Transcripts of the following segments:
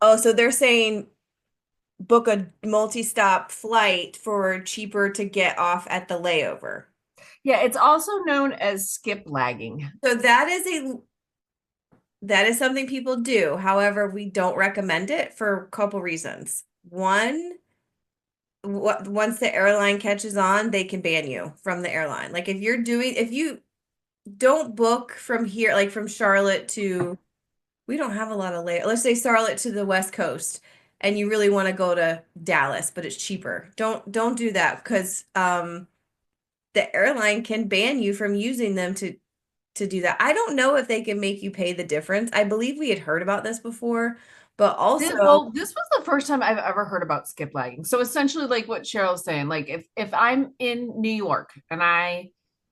Oh, so they're saying book a multi-stop flight for cheaper to get off at the layover. Yeah, it's also known as skip lagging. So that is something people do. However, we don't recommend it for a couple reasons. One, once the airline catches on, they can ban you from the airline. Like if you don't book from here, like from Charlotte to, we don't have a lot of lay. Let's say Charlotte to the West Coast, and you really want to go to Dallas, but it's cheaper. Don't do that because the airline can ban you from using them to do that. I don't know if they can make you pay the difference. I believe we had heard about this before, but also, Well, this was the first time I've ever heard about skip lagging. So essentially, like what Cheryl's saying, like if I'm in New York and I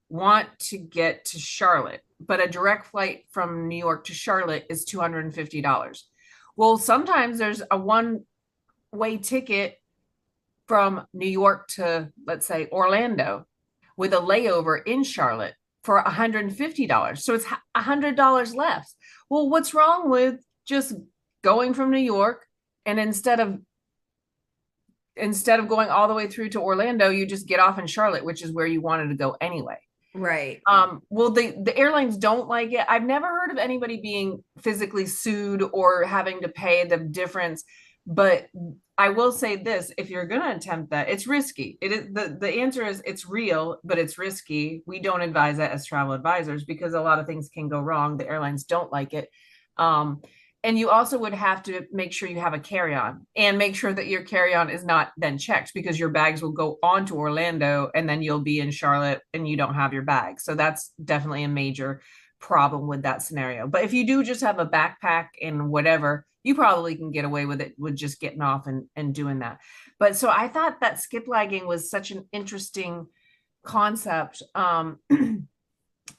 want to get to Charlotte, but a direct flight from New York to Charlotte is $250. Well, sometimes there's a one-way ticket from New York to, let's say, Orlando with a layover in Charlotte for $150. So it's $100 less. Well, what's wrong with just going from New York and instead of going all the way through to Orlando, you just get off in Charlotte, which is where you wanted to go anyway. right. Well, the airlines don't like it. I've never heard of anybody being physically sued or having to pay the difference, but I will say this, if you're going to attempt that, it's risky. It is the answer is it's real, but it's risky. We don't advise that as travel advisors because a lot of things can go wrong. The airlines don't like it. Um, and you also would have to make sure you have a carry-on and make sure that your carry-on is not then checked because your bags will go on to Orlando and then you'll be in Charlotte and you don't have your bags. So that's definitely a major problem with that scenario. But if you do just have a backpack and whatever, you probably can get away with it with just getting off and doing that. But so I thought that skip lagging was such an interesting concept.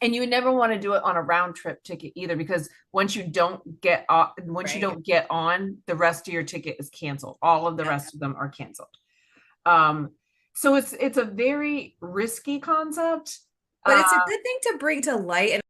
And you would never want to do it on a round trip ticket either because once you Right. don't get on, the rest of your ticket is canceled. All of the rest of them are canceled. Um, so it's a very risky concept. But Uh, it's a good thing to bring to light. And